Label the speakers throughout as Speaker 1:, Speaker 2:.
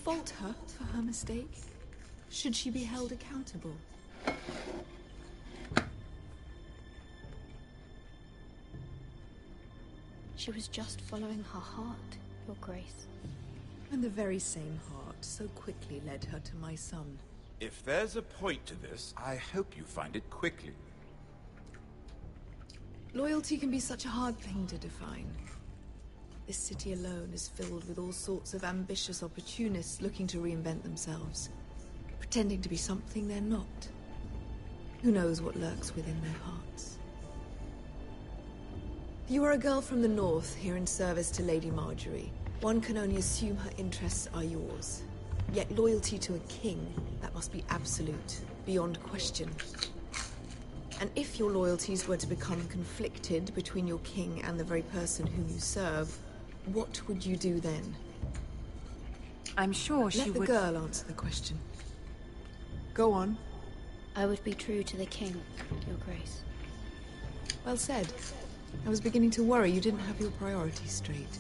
Speaker 1: fault her for her mistake? Should she be held accountable?
Speaker 2: She was just following her heart, Your Grace.
Speaker 1: And the very same heart so quickly led her to my son.
Speaker 3: If there's a point to this, I hope you find it quickly.
Speaker 1: Loyalty can be such a hard thing to define. This city alone is filled with all sorts of ambitious opportunists looking to reinvent themselves, pretending to be something they're not. Who knows what lurks within their hearts? You are a girl from the north, here in service to Lady Marjorie. One can only assume her interests are yours. Yet loyalty to a king, that must be absolute, beyond question. And if your loyalties were to become conflicted between your king and the very person whom you serve, what would you do then?
Speaker 4: I'm sure she would...
Speaker 1: Let the girl answer the question. Go on.
Speaker 2: I would be true to the king, Your Grace.
Speaker 1: Well said. I was beginning to worry you didn't have your priorities straight.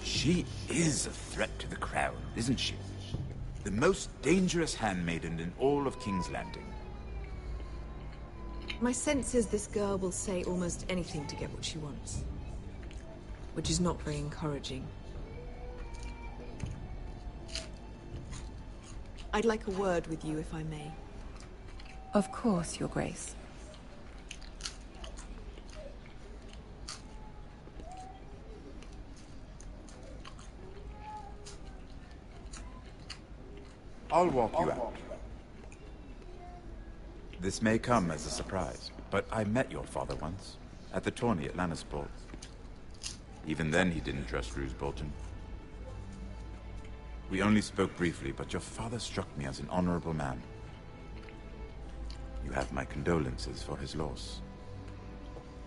Speaker 3: She is a threat to the crown, isn't she? The most dangerous handmaiden in all of King's Landing.
Speaker 1: My sense is this girl will say almost anything to get what she wants. Which is not very encouraging. I'd like a word with you, if I may.
Speaker 4: Of course, Your Grace.
Speaker 3: I'll walk you out. This may come as a surprise, but I met your father once, at the tourney at Lannisport. Even then he didn't trust Roose Bolton. We only spoke briefly, but your father struck me as an honorable man. You have my condolences for his loss.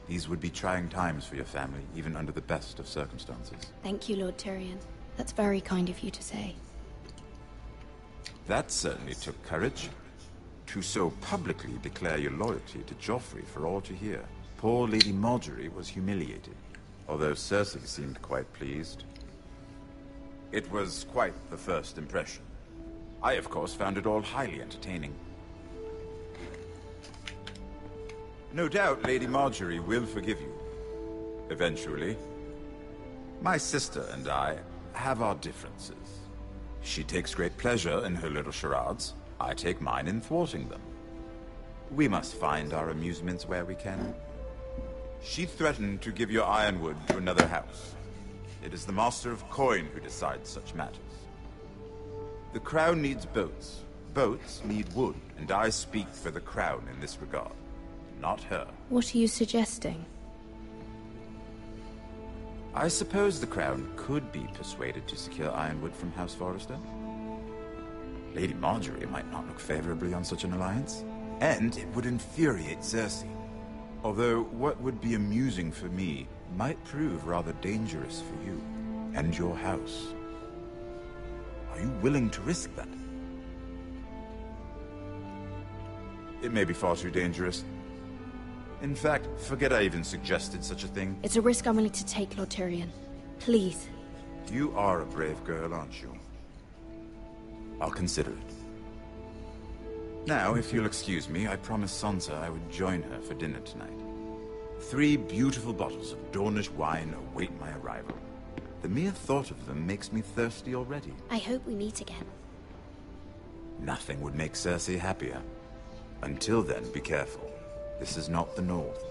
Speaker 3: These would be trying times for your family, even under the best of circumstances.
Speaker 2: Thank you, Lord Tyrion. That's very kind of you to say.
Speaker 3: That certainly took courage. To so publicly declare your loyalty to Joffrey for all to hear. Poor Lady Marjorie was humiliated, although Cersei seemed quite pleased. It was quite the first impression. I, of course, found it all highly entertaining. No doubt Lady Marjorie will forgive you. Eventually. My sister and I have our differences. She takes great pleasure in her little charades. I take mine in thwarting them. We must find our amusements where we can. She threatened to give your ironwood to another house. It is the Master of Coin who decides such matters. The Crown needs boats. Boats need wood, and I speak for the Crown in this regard. Not her.
Speaker 2: What are you suggesting?
Speaker 3: I suppose the Crown could be persuaded to secure ironwood from House Forrester. Lady Marjorie might not look favorably on such an alliance, and it would infuriate Cersei. Although what would be amusing for me might prove rather dangerous for you and your house. Are you willing to risk that? It may be far too dangerous. In fact, forget I even suggested such a thing.
Speaker 2: It's a risk I'm willing to take, Lord Tyrion. Please.
Speaker 3: You are a brave girl, aren't you? I'll consider it. Now, if you'll excuse me, I promised Sansa I would join her for dinner tonight. 3 beautiful bottles of Dornish wine await my arrival. The mere thought of them makes me thirsty already.
Speaker 2: I hope we meet again.
Speaker 3: Nothing would make Cersei happier. Until then, be careful. This is not the North.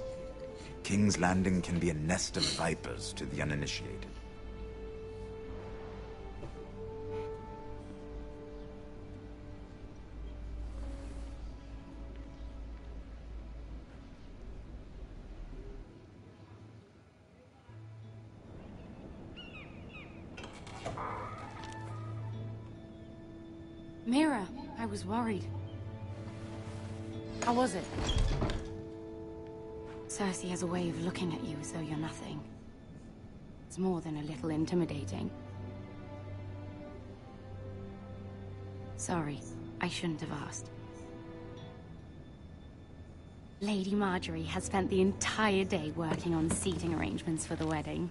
Speaker 3: King's Landing can be a nest of vipers to the uninitiated.
Speaker 4: Mira, I was worried. How was it? Cersei has a way of looking at you as though you're nothing. It's more than a little intimidating. Sorry, I shouldn't have asked. Lady Marjorie has spent the entire day working on seating arrangements for the wedding.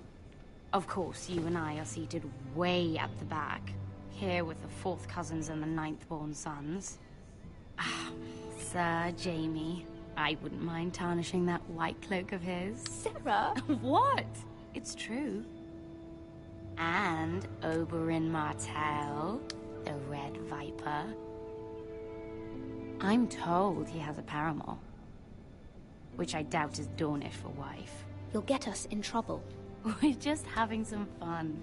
Speaker 4: Of course, you and I are seated way at the back. here with the 4th cousins and the 9th-born sons. Ah, Sir Jamie. I wouldn't mind tarnishing that white cloak of his.
Speaker 2: Sarah!
Speaker 4: What? It's true. And Oberyn Martell, the Red Viper. I'm told he has a paramour, which I doubt is Dornish for wife.
Speaker 2: You'll get us in trouble.
Speaker 4: We're just having some fun.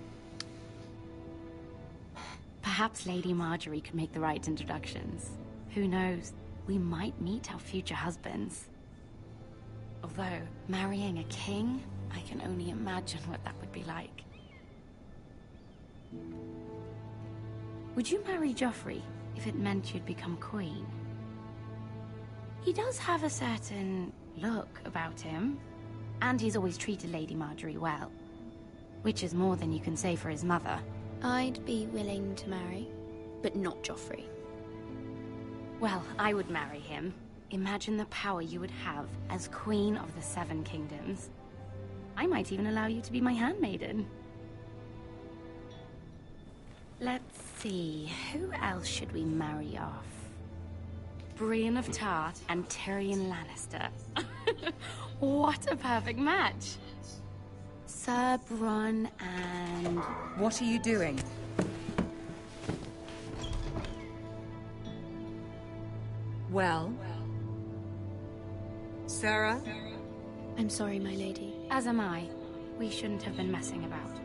Speaker 4: Perhaps Lady Marjorie could make the right introductions. Who knows? We might meet our future husbands. Although, marrying a king, I can only imagine what that would be like. Would you marry Joffrey if it meant you'd become queen? He does have a certain look about him, and he's always treated Lady Marjorie well, which is more than you can say for his mother.
Speaker 2: I'd be willing to marry, but not Joffrey.
Speaker 4: Well, I would marry him. Imagine the power you would have as Queen of the Seven Kingdoms. I might even allow you to be my handmaiden. Let's see, who else should we marry off? Brienne of Tart and Tyrion Lannister. What a perfect match! Sir Bronn and...
Speaker 5: What are you doing? Well? Sarah?
Speaker 2: I'm sorry, my lady.
Speaker 4: As am I. We shouldn't have been messing about.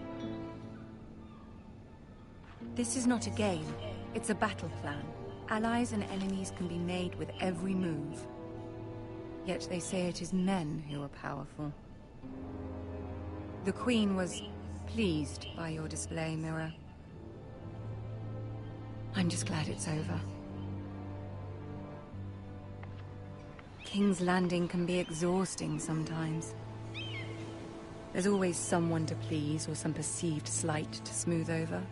Speaker 5: This is not a game. It's a battle plan. Allies and enemies can be made with every move. Yet they say it is men who are powerful. The Queen was pleased by your display, Mira. I'm just glad it's over. King's Landing can be exhausting sometimes. There's always someone to please or some perceived slight to smooth over.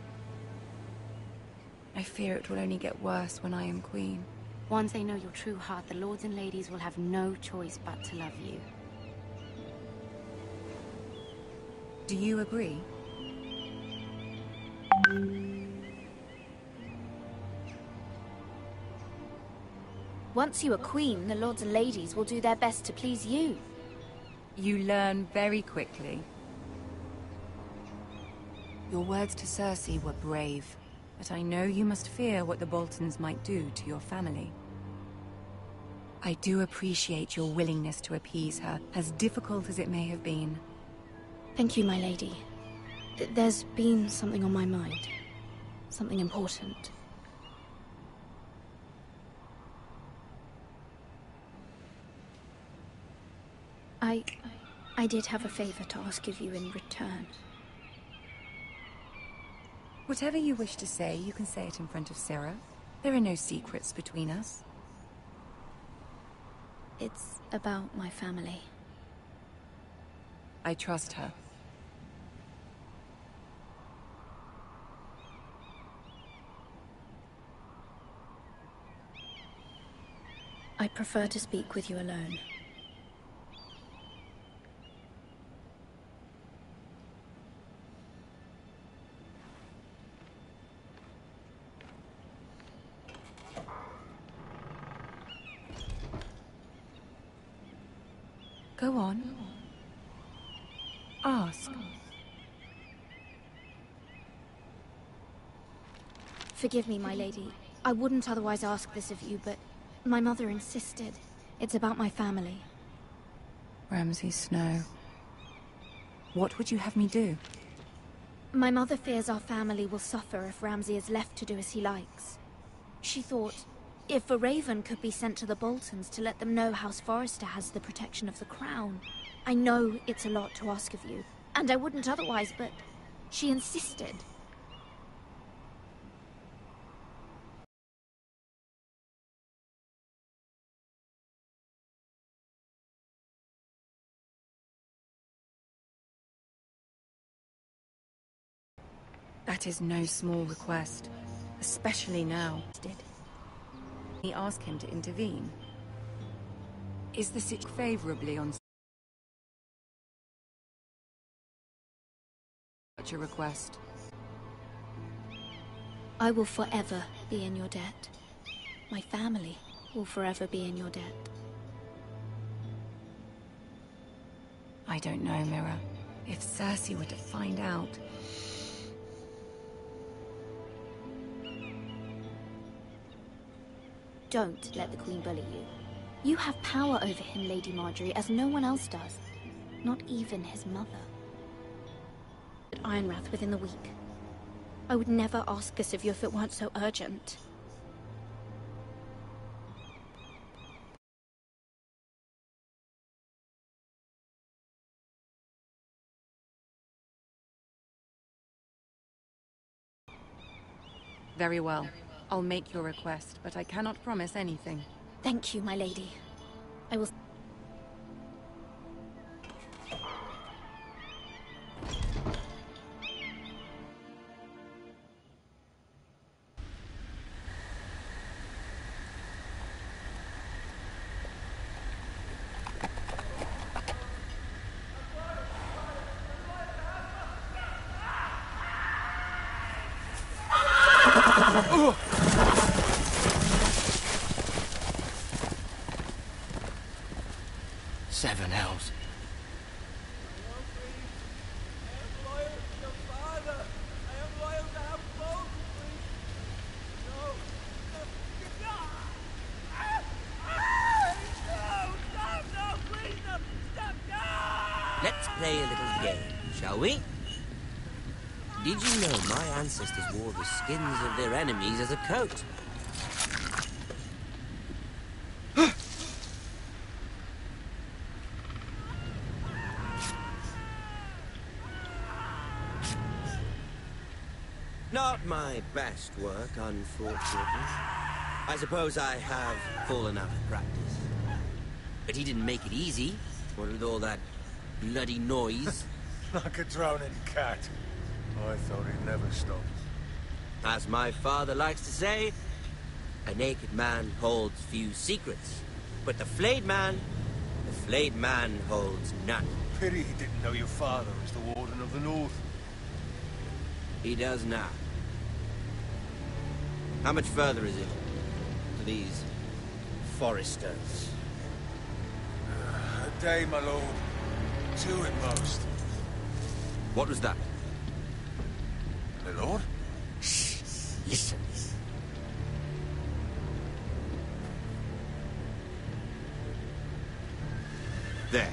Speaker 5: I fear it will only get worse when I am queen.
Speaker 4: Once they know your true heart, the lords and ladies will have no choice but to love you.
Speaker 5: Do you agree?
Speaker 2: Once you are queen, the lords and ladies will do their best to please you.
Speaker 5: You learn very quickly. Your words to Cersei were brave, but I know you must fear what the Boltons might do to your family. I do appreciate your willingness to appease her, as difficult as it may have been.
Speaker 2: Thank you, my lady. There's been something on my mind. Something important. I did have a favor to ask of you in return.
Speaker 5: Whatever you wish to say, you can say it in front of Sarah. There are no secrets between us.
Speaker 2: It's about my family.
Speaker 5: I trust her.
Speaker 2: I prefer to speak with you alone.
Speaker 5: Go on. Ask.
Speaker 2: Forgive me, my lady. I wouldn't otherwise ask this of you, but my mother insisted. It's about my family.
Speaker 5: Ramsay Snow. What would you have me do?
Speaker 2: My mother fears our family will suffer if Ramsay is left to do as he likes. She thought, if a raven could be sent to the Boltons to let them know House Forrester has the protection of the crown. I know it's a lot to ask of you, and I wouldn't otherwise, but she insisted.
Speaker 5: That is no small request, especially now. He asked him to intervene. Is the situation favorably on such a request?
Speaker 2: I will forever be in your debt. My family will forever be in your debt.
Speaker 5: I don't know, Mira. If Cersei were to find out...
Speaker 2: Don't let the Queen bully you. You have power over him, Lady Marjorie, as no one else does. Not even his mother. At Ironrath within the week. I would never ask this of you if it weren't so urgent.
Speaker 5: Very well. I'll make your request, but I cannot promise anything.
Speaker 2: Thank you, my lady. I will...
Speaker 6: Seven hells. Let's play a little game, shall we? Did you know my ancestors wore the skins of their enemies as a coat? Not my best work, unfortunately. I suppose I have fallen out of practice. But he didn't make it easy, what with all that bloody noise.
Speaker 7: Like a drowning cat. I thought he'd never stop.
Speaker 6: As my father likes to say, a naked man holds few secrets. But the flayed man holds none.
Speaker 7: Pity he didn't know your father was the Warden of the North.
Speaker 6: He does now. How much further is it to these foresters?
Speaker 7: A day, my lord. 2 at most.
Speaker 6: What was that?
Speaker 7: My lord?
Speaker 6: Shh! Listen. There.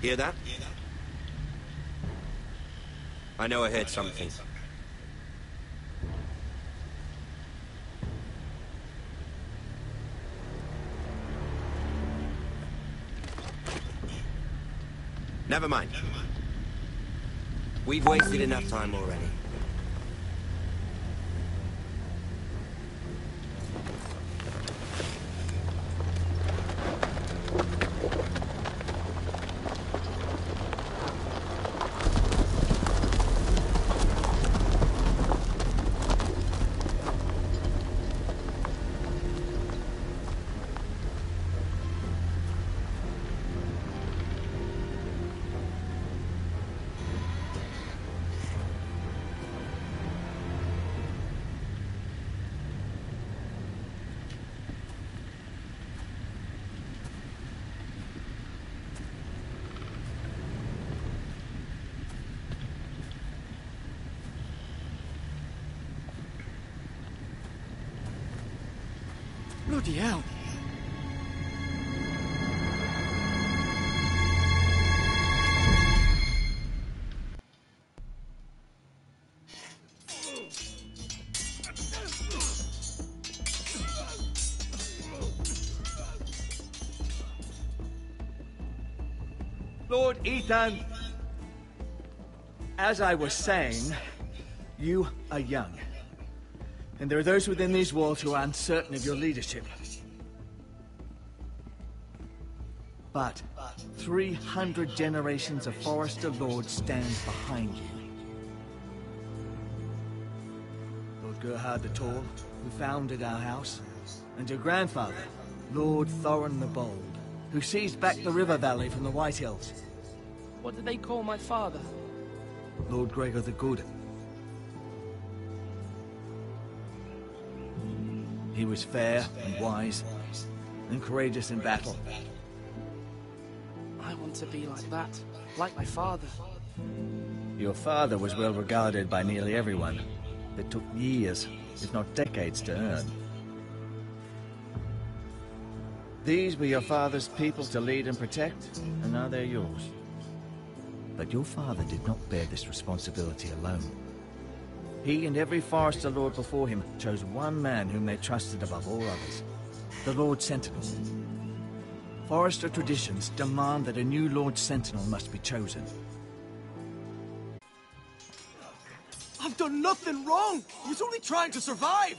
Speaker 6: Hear that? I know I heard something. Never mind. We've wasted enough time already. Bloody hell.
Speaker 8: Lord Ethan, as I was saying, you are young. And there are those within these walls who are uncertain of your leadership. But 300 generations of Forester Lords stand behind you. Lord Gerhard the Tall, who founded our house, and your grandfather, Lord Thorin the Bold, who seized back the river valley from the White Hills.
Speaker 9: What did they call my father?
Speaker 8: Lord Gregor the Good. He was fair and wise, and courageous in battle.
Speaker 9: I want to be like that, like my father.
Speaker 8: Your father was well regarded by nearly everyone. It took years, if not decades, to earn. These were your father's people to lead and protect, and now they're yours. But your father did not bear this responsibility alone. He and every Forester Lord before him chose one man whom they trusted above all others, the Lord Sentinel. Forester traditions demand that a new Lord Sentinel must be chosen.
Speaker 10: I've done nothing wrong! He was only trying to survive!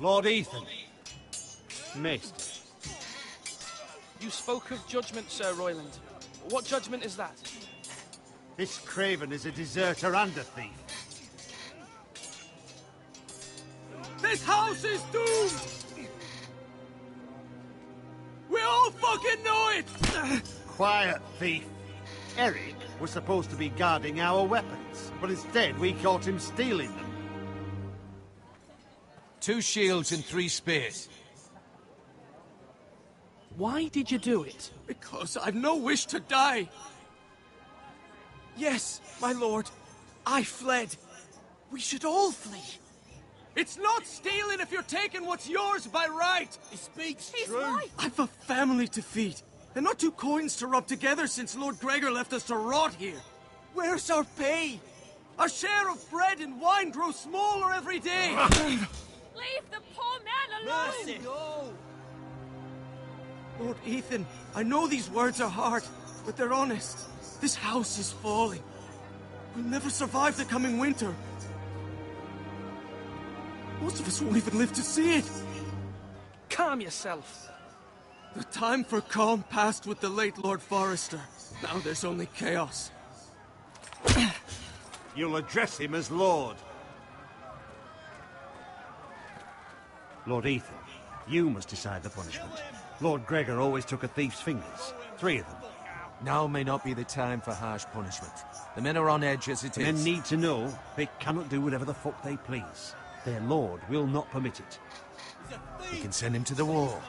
Speaker 11: Lord Ethan. Missed.
Speaker 9: You spoke of judgment, Sir Royland. What judgment is that?
Speaker 11: This Craven is a deserter and a thief.
Speaker 10: This house is doomed! We all fucking know it!
Speaker 11: Quiet, thief. Eric was supposed to be guarding our weapons, but instead we caught him stealing them.
Speaker 7: 2 shields and 3 spears.
Speaker 9: Why did you do it?
Speaker 10: Because I've no wish to die. Yes, my lord. I fled. We should all flee. It's not stealing if you're taking what's yours by right. He speaks true. Right. I've a family to feed, and not 2 coins to rub together since Lord Gregor left us to rot here. Where's our pay? Our share of bread and wine grows smaller every day.
Speaker 12: Leave the poor man alone!
Speaker 10: Mercy. No. Lord Ethan, I know these words are hard, but they're honest. This house is falling. We'll never survive the coming winter. Most of us won't even live to see it.
Speaker 9: Calm yourself.
Speaker 10: The time for calm passed with the late Lord Forester. Now there's only chaos.
Speaker 11: You'll address him as Lord. Lord Ethan, you must decide the punishment. Lord Gregor always took a thief's fingers. 3 of them.
Speaker 7: Now may not be the time for harsh punishment. The men are on edge as it is.
Speaker 11: Men need to know they cannot do whatever the fuck they please. Their lord will not permit it.
Speaker 7: We can send him to the wall.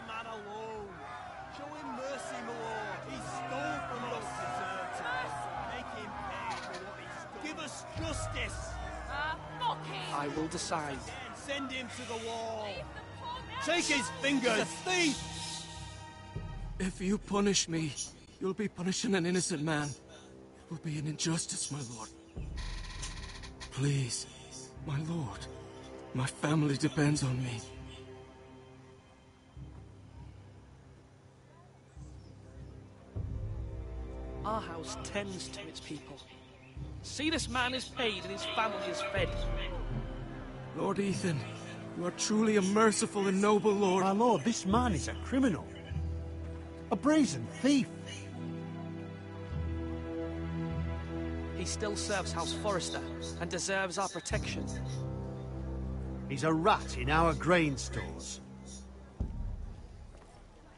Speaker 9: I will decide.
Speaker 10: Send him to the wall.
Speaker 11: Take his fingers!
Speaker 10: He's a thief! If you punish me, you'll be punishing an innocent man. It will be an injustice, my lord. Please, my lord. My family depends on me.
Speaker 9: Our house tends to its people. See, this man is paid and his family is fed.
Speaker 10: Lord Ethan, you are truly a merciful and noble lord.
Speaker 11: My lord, this man is a criminal. A brazen thief.
Speaker 9: He still serves House Forester and deserves our protection.
Speaker 11: He's a rat in our grain stores.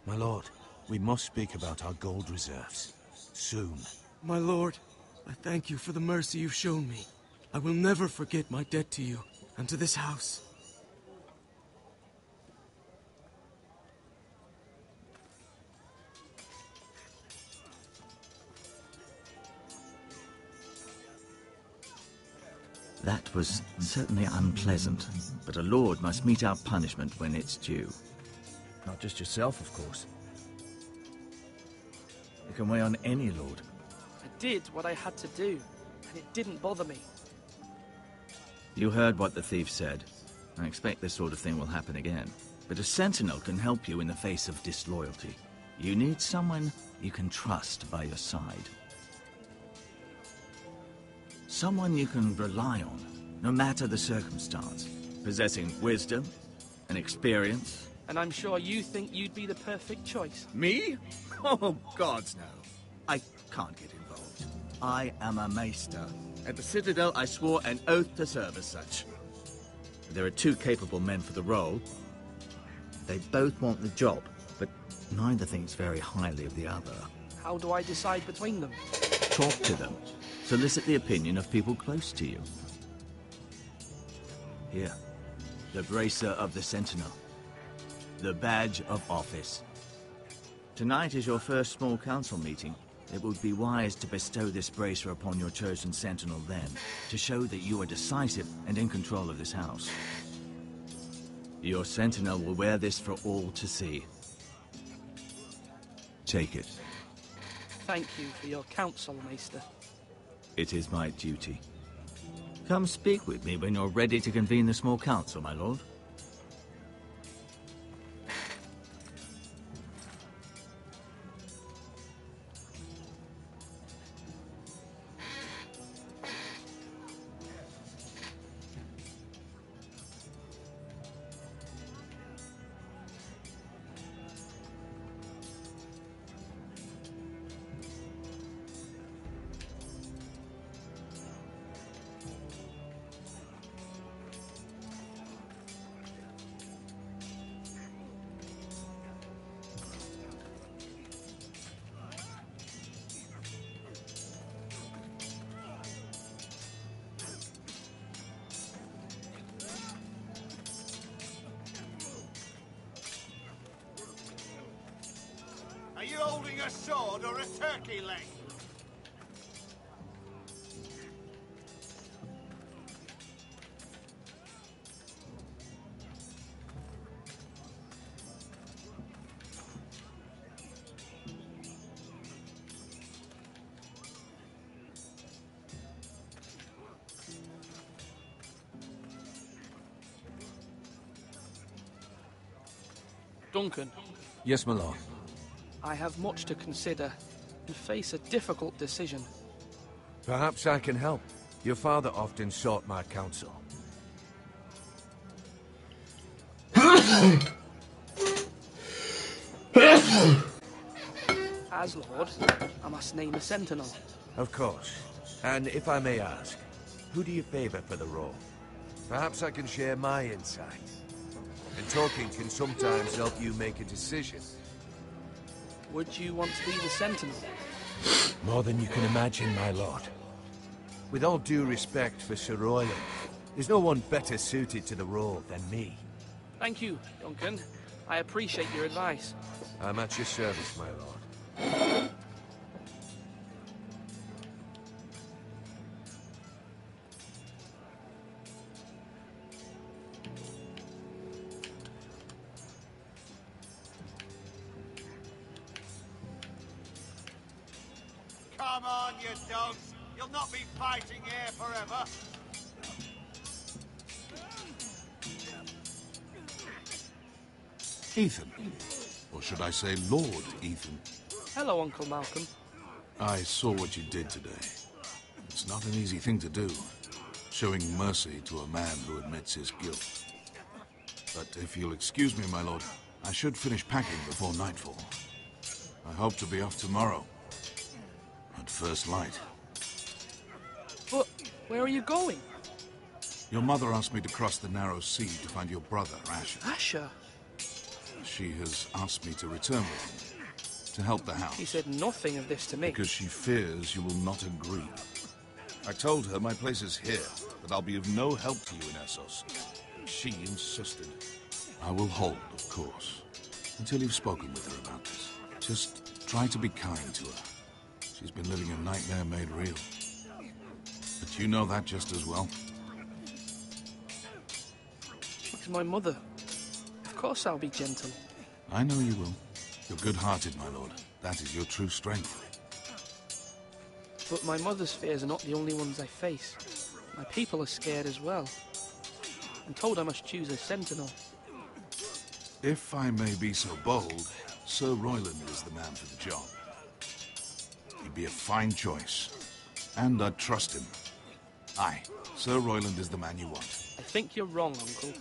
Speaker 7: My lord, we must speak about our gold reserves. Soon.
Speaker 10: My lord, I thank you for the mercy you've shown me. I will never forget my debt to you and to this house.
Speaker 8: That was certainly unpleasant, but a lord must mete out punishment when it's due. Not just yourself, of course. It can weigh on any lord.
Speaker 9: I did what I had to do, and it didn't bother me.
Speaker 8: You heard what the thief said. I expect this sort of thing will happen again. But a sentinel can help you in the face of disloyalty. You need someone you can trust by your side. Someone you can rely on, no matter the circumstance. Possessing wisdom and experience.
Speaker 9: And I'm sure you think you'd be the perfect choice.
Speaker 8: Me? Oh, gods no. I can't get involved. I am a maester. At the Citadel, I swore an oath to serve as such. There are 2 capable men for the role. They both want the job, but neither thinks very highly of the other.
Speaker 9: How do I decide between them?
Speaker 8: Talk to them. Solicit the opinion of people close to you. Here. The Bracer of the Sentinel. The Badge of Office. Tonight is your first small council meeting. It would be wise to bestow this bracer upon your chosen sentinel then, to show that you are decisive and in control of this house. Your sentinel will wear this for all to see. Take it.
Speaker 9: Thank you for your counsel, Maester.
Speaker 8: It is my duty. Come speak with me when you're ready to convene the small council, my lord.
Speaker 13: Are you holding a sword or a turkey leg?
Speaker 9: Duncan.
Speaker 7: Yes, my lord.
Speaker 9: I have much to consider and face a difficult decision.
Speaker 7: Perhaps I can help. Your father often sought my counsel.
Speaker 9: As Lord, I must name a sentinel.
Speaker 7: Of course. And if I may ask, who do you favor for the role? Perhaps I can share my insights. And talking can sometimes help you make a decision.
Speaker 9: Would you want to be the sentinel?
Speaker 7: More than you can imagine, my lord. With all due respect for Sir Royland, there's no one better suited to the role than me.
Speaker 9: Thank you, Duncan. I appreciate your advice.
Speaker 7: I'm at your service, my lord.
Speaker 13: Come on, you dogs. You'll not be fighting here forever.
Speaker 14: Ethan. Or should I say Lord Ethan?
Speaker 9: Hello, Uncle Malcolm.
Speaker 14: I saw what you did today. It's not an easy thing to do, showing mercy to a man who admits his guilt. But if you'll excuse me, my lord, I should finish packing before nightfall. I hope to be off tomorrow. At first light.
Speaker 9: But where are you going?
Speaker 14: Your mother asked me to cross the narrow sea to find your brother, Asher.
Speaker 9: Asher?
Speaker 14: She has asked me to return with him, to help the house.
Speaker 9: She said nothing of this to me.
Speaker 14: Because she fears you will not agree. I told her my place is here, that I'll be of no help to you in Essos. She insisted. I will hold, of course, until you've spoken with her about this. Just try to be kind to her. She's been living a nightmare made real. But you know that just as well.
Speaker 9: She's my mother. Of course I'll be gentle.
Speaker 14: I know you will. You're good-hearted, my lord. That is your true strength.
Speaker 9: But my mother's fears are not the only ones I face. My people are scared as well. I'm told I must choose a sentinel.
Speaker 14: If I may be so bold, Sir Royland is the man for the job. He'd be a fine choice. And I'd trust him. Aye, Sir Royland is the man you want.
Speaker 9: I think you're wrong, Uncle.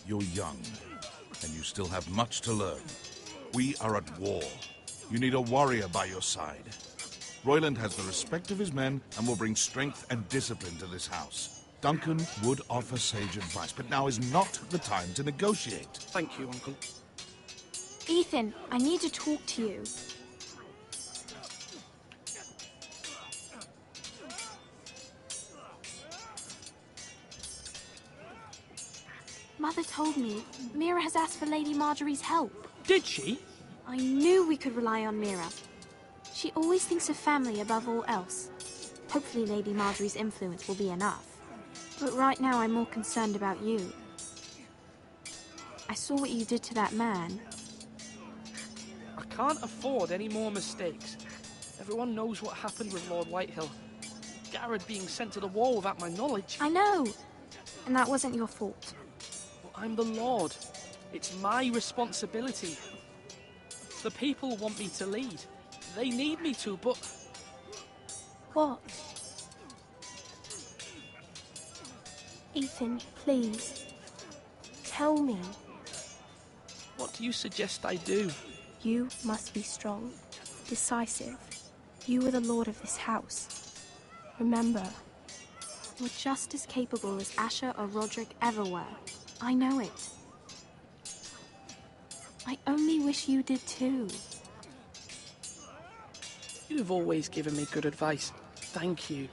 Speaker 14: You're young, and you still have much to learn. We are at war. You need a warrior by your side. Royland has the respect of his men and will bring strength and discipline to this house. Duncan would offer sage advice, but now is not the time to negotiate.
Speaker 9: Thank you, Uncle.
Speaker 2: Ethan, I need to talk to you. Mother told me Mira has asked for Lady Marjorie's help.
Speaker 9: Did she?
Speaker 2: I knew we could rely on Mira. She always thinks of family above all else. Hopefully Lady Marjorie's influence will be enough. But right now I'm more concerned about you. I saw what you did to that man.
Speaker 9: I can't afford any more mistakes. Everyone knows what happened with Lord Whitehill. Garrett being sent to the wall without my knowledge.
Speaker 2: I know. And that wasn't your fault.
Speaker 9: Well, I'm the Lord. It's my responsibility. The people want me to lead. They need me to, but...
Speaker 2: What? Ethan, please. Tell me.
Speaker 9: What do you suggest I do?
Speaker 15: You must be strong, decisive. You are the lord of this house. Remember.
Speaker 2: You're just as capable as Asher or Roderick ever were. I know it. I only wish you did too.
Speaker 9: You've always given me good advice. Thank you.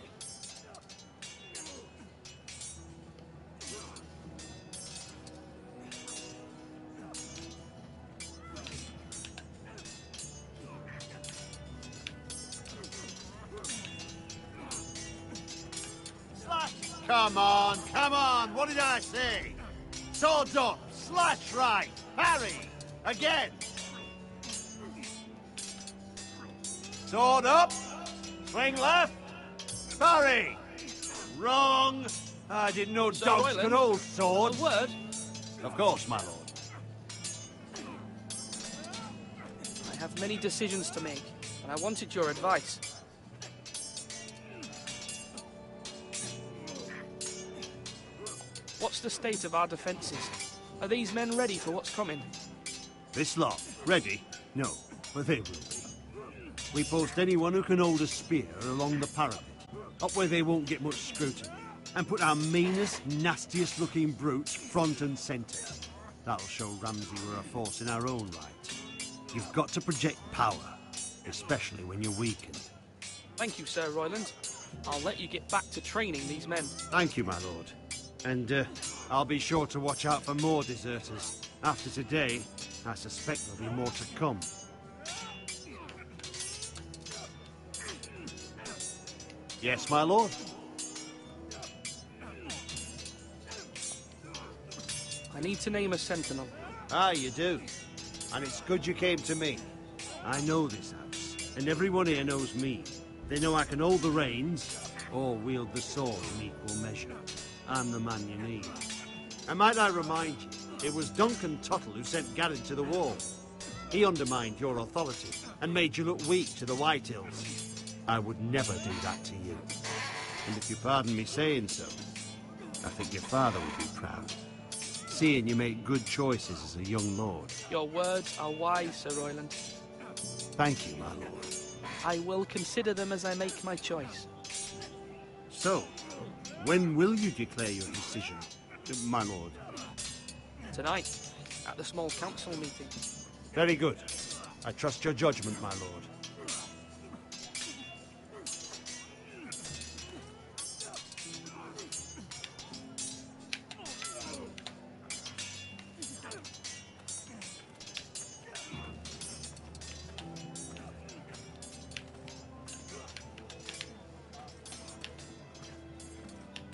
Speaker 13: Come on, what did I say? Swords up, slash right, parry, again. Sword up, swing left, parry. Wrong. I didn't know dogs could hold swords.
Speaker 9: A word?
Speaker 11: Of course, my lord.
Speaker 9: I have many decisions to make, and I wanted your advice. What's the state of our defences? Are these men ready for what's coming?
Speaker 11: This lot, ready? No, but they will be. We post anyone who can hold a spear along the parapet, up where they won't get much scrutiny, and put our meanest, nastiest looking brutes front and centre. That'll show Ramsay we're a force in our own right. You've got to project power, especially when you're weakened.
Speaker 9: Thank you, Sir Royland. I'll let you get back to training these men.
Speaker 11: Thank you, my lord. And I'll be sure to watch out for more deserters. After today, I suspect there'll be more to come. Yes, my lord?
Speaker 9: I need to name a sentinel.
Speaker 11: Ah, you do. And it's good you came to me. I know this house, and everyone here knows me. They know I can hold the reins, or wield the sword in equal measure. I'm the man you need. And might I remind you, it was Duncan Tuttle who sent Garrett to the wall. He undermined your authority and made you look weak to the Whitehills. I would never do that to you. And if you pardon me saying so, I think your father would be proud. Seeing you make good choices as a young lord.
Speaker 9: Your words are wise, Sir Royland.
Speaker 11: Thank you, my lord.
Speaker 9: I will consider them as I make my choice.
Speaker 11: So, when will you declare your decision, my lord?
Speaker 9: Tonight, at the small council meeting.
Speaker 11: Very good. I trust your judgment, my lord.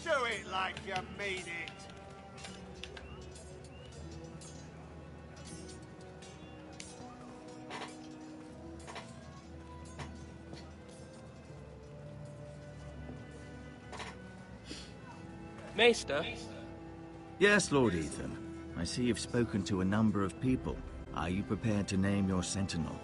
Speaker 13: Do it like you mean it.
Speaker 9: Maester?
Speaker 8: Yes, Lord Ethan. I see you've spoken to a number of people. Are you prepared to name your sentinel?